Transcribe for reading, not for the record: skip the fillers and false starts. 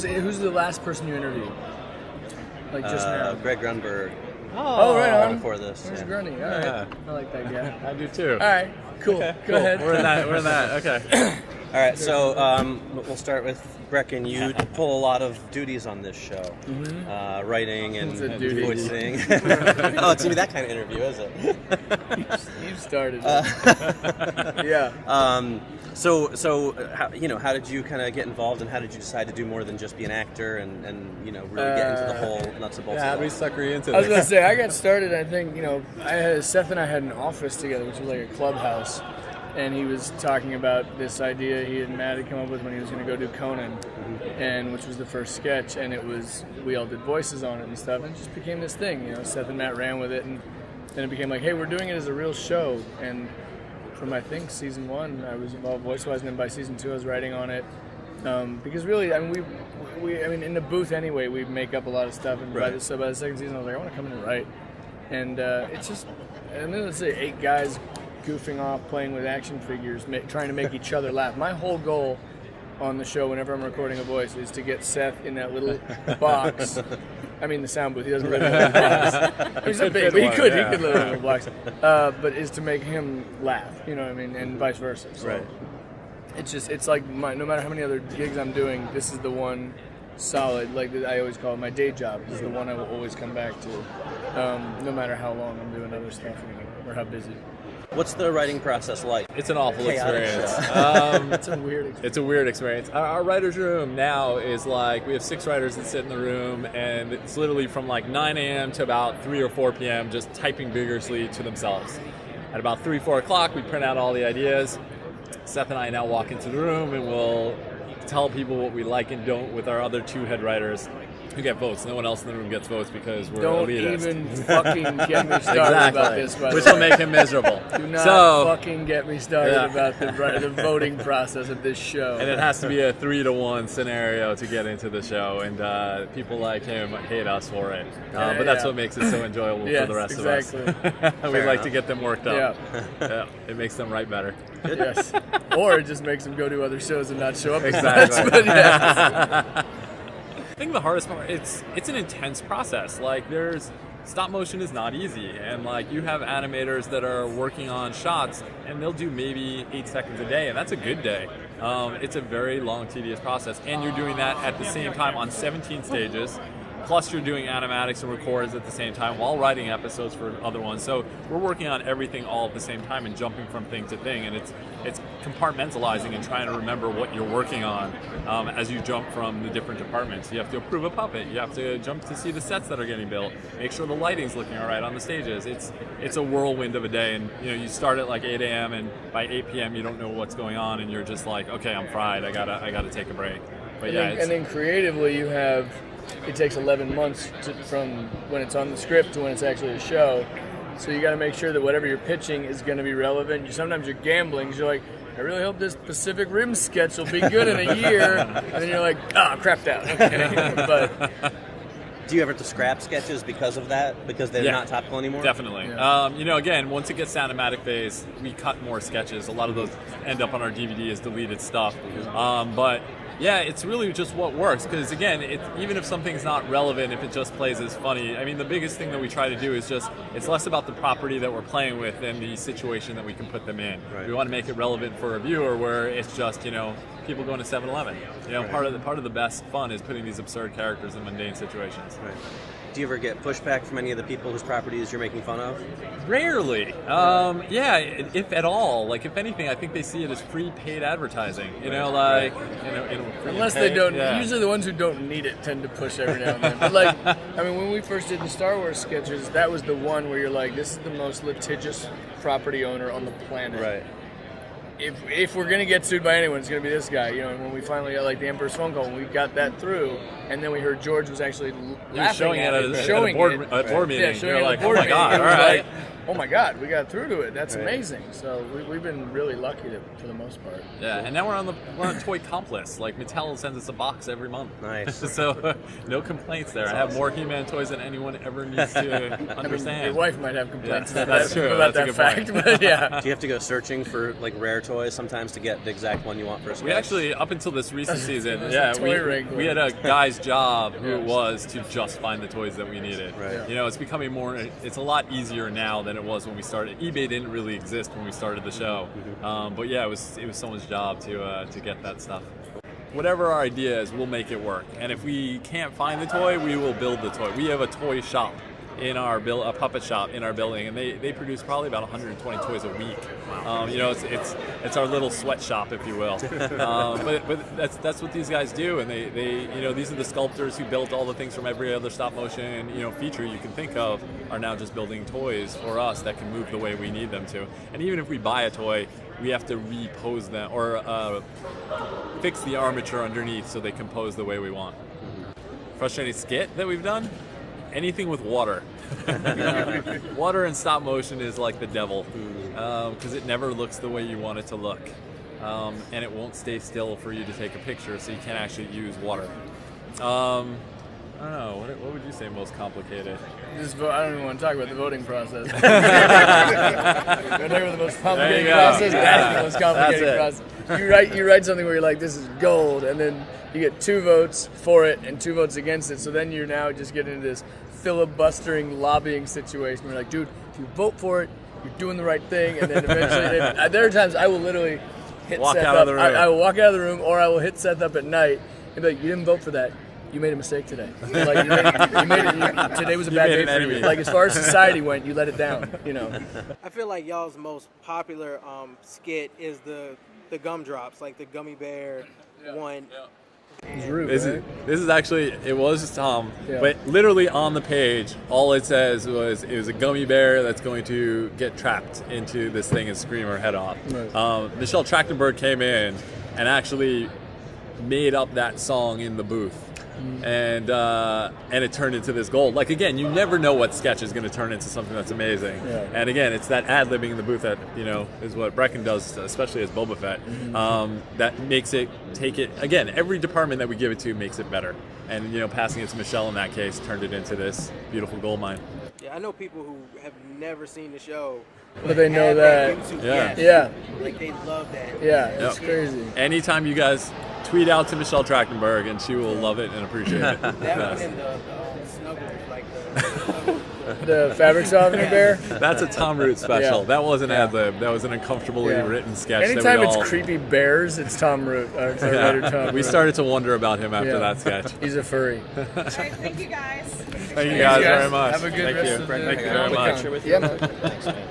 who's the last person you interviewed? Like just now? Greg Grunberg. Oh, right on. Before this. Where's Grunny? All right. Yeah. I like that guy. I do too. All right, cool. Okay, Go ahead. We're in that. Okay. All right, so we'll start with Brecken. You pull a lot of duties on this show, writing and voicing. Oh, it's gonna be that kind of interview, is it? You started. Yeah. So how did you kind of get involved, and how did you decide to do more than just be an actor and really get into the whole nuts and bolts? Yeah, how do we sucker you into I was this? going to say, I got started, I think, Seth and I had an office together, which was like a clubhouse, and he was talking about this idea he and Matt had come up with when he was going to go do Conan, and which was the first sketch, and we all did voices on it and stuff, and it just became this thing. Seth and Matt ran with it, and then it became like, hey, we're doing it as a real show, and from I think season 1, I was involved voice-wise, and then by season 2, I was writing on it. Because really, I mean, we in the booth anyway, we make up a lot of stuff, and by the second season, I was like, I want to come in and write, and it's just, and then let's say 8 guys goofing off, playing with action figures, trying to make each other laugh. My whole goal on the show, whenever I'm recording a voice, is to get Seth in that little box. I mean, the sound booth. He doesn't live in a box. He's a big, but he could live in a box. But is to make him laugh. You know what I mean, and vice versa. So Right. It's like no matter how many other gigs I'm doing, this is the one solid. Like I always call it my day job. This is the one I will always come back to, no matter how long I'm doing other stuff or how busy. What's the writing process like? It's an awful Chaotic experience. It's a weird experience. It's a weird experience. Our writer's room now is like, we have 6 writers that sit in the room, and it's literally from like 9 a.m. to about 3 or 4 p.m. just typing vigorously to themselves. At about 3, 4 o'clock, we print out all the ideas. Seth and I now walk into the room, and we'll tell people what we like and don't with our other 2 head writers who get votes. No one else in the room gets votes because we're Don't elitist. even fucking get me started about this, by the which way. will make him miserable. Do not fucking get me started about the voting process of this show. And it has to be a 3-to-1 scenario to get into the show, and people like him hate us for it. But that's what makes it so enjoyable for the rest of us. We like to get them worked up. Yeah, it makes them write better. Yes. Or it just makes them go to other shows and not show up. Exactly. But yes. I think the hardest part, it's an intense process. Like, stop motion is not easy, and like you have animators that are working on shots, and they'll do maybe 8 seconds a day, and that's a good day. It's a very long, tedious process, and you're doing that at the same time on 17 stages. Plus, you're doing animatics and records at the same time while writing episodes for other ones. So we're working on everything all at the same time and jumping from thing to thing, and it's compartmentalizing and trying to remember what you're working on as you jump from the different departments. You have to approve a puppet. You have to jump to see the sets that are getting built. Make sure the lighting's looking all right on the stages. It's a whirlwind of a day, and you start at like 8 a.m. and by 8 p.m. you don't know what's going on, and you're just like, okay, I'm fried. I gotta take a break. But and then creatively, you have. It takes 11 months from when it's on the script to when it's actually a show. So you got to make sure that whatever you're pitching is going to be relevant. Sometimes you're gambling because you're like, I really hope this Pacific Rim sketch will be good in a year. And then you're like, crapped out. Okay. But do you ever have to scrap sketches because of that? Because they're not topical anymore? Definitely. Yeah. Again, once it gets to animatic phase, we cut more sketches. A lot of those end up on our DVD as deleted stuff. But yeah, it's really just what works. Because again, even if something's not relevant, if it just plays as funny, I mean, the biggest thing that we try to do is it's less about the property that we're playing with than the situation that we can put them in. Right. We want to make it relevant for a viewer where it's just, people going to 7-Eleven. Part of the best fun is putting these absurd characters in mundane situations. Right. Do you ever get pushback from any of the people whose properties you're making fun of? Rarely. If at all. Like, if anything, I think they see it as free paid advertising. Unless they don't. Yeah. Usually the ones who don't need it tend to push every now and then. But when we first did the Star Wars sketches, that was the one where you're like, this is the most litigious property owner on the planet. Right. If we're gonna get sued by anyone, it's gonna be this guy. And when we finally got like the Emperor's phone call, when we got that through, and then we heard George was actually laughing showing at it at a board meeting. Yeah, showing You're it like, at a board oh my meeting. god, all right. oh my God, we got through to it. That's amazing. So we've been really lucky for the most part. Yeah, and now we're on toy comp list. Like Mattel sends us a box every month. Nice. So no complaints there. I have more He-Man toys than anyone ever needs to understand. Your wife might have complaints That's true. about That's a that good fact, point. but yeah. Do you have to go searching for like rare toys sometimes to get the exact one you want for a sketch? We actually, up until this recent season, we had a guy's job who it was to just find the toys that we needed. Right. You know, it's becoming it's a lot easier now than it was when we started. eBay didn't really exist when we started the show, but yeah, it was someone's job to get that stuff. Whatever our idea is, we'll make it work. And if we can't find the toy, we will build the toy. We have a toy shop in our a puppet shop in our building, and they produce probably about 120 toys a week. You know, it's our little sweatshop, if you will. But that's what these guys do, and they you know, these are the sculptors who built all the things from every other stop motion feature you can think of, are now just building toys for us that can move the way we need them to. And even if we buy a toy, we have to repose them or fix the armature underneath so they can pose the way we want. Frustrating skit that we've done? Anything with water. Water in stop motion is like the devil because it never looks the way you want it to look. And it won't stay still for you to take a picture, so you can't actually use water. I don't know. What would you say most complicated? I don't even want to talk about the voting process. We're talking about the most complicated process. That's the most complicated process. You write something where you're like, this is gold, and then you get 2 votes for it and 2 votes against it. So then you're now just getting into this filibustering lobbying situation. We're like, dude, if you vote for it, you're doing the right thing. And then eventually, there are times I will literally hit Seth up. I will walk out of the room, or I will hit Seth up at night and be like, you didn't vote for that. You made a mistake today. Like today was a bad day for you. Like as far as society went, you let it down. I feel like y'all's most popular skit is the gumdrops, like the gummy bear one. Rude, this is actually, it was Tom, but literally on the page, all it says was it was a gummy bear that's going to get trapped into this thing and scream her head off. Right. Michelle Trachtenberg came in and actually made up that song in the booth. And it turned into this gold. Like again, you never know what sketch is going to turn into something that's amazing. Yeah. And again, it's that ad-libbing in the booth that is what Brecken does, especially as Boba Fett. That makes it take it again. Every department that we give it to makes it better. And passing it to Michelle in that case turned it into this beautiful gold mine. Yeah, I know people who have never seen the show, but they know that. Yeah. Like they love that. Yeah, it's crazy. Anytime you guys tweet out to Michelle Trachtenberg, and she will love it and appreciate it. That one and the snuggles, like the fabric softener bear. That's a Tom Root special. Yeah. That wasn't ad lib. That was an uncomfortably written sketch. Anytime it's creepy bears, it's Tom Root. We started to wonder about him after that sketch. He's a furry. All right, thank you guys. Thank you guys very much. Have a good rest of the Thank you very much. Yeah, man. Thanks, man.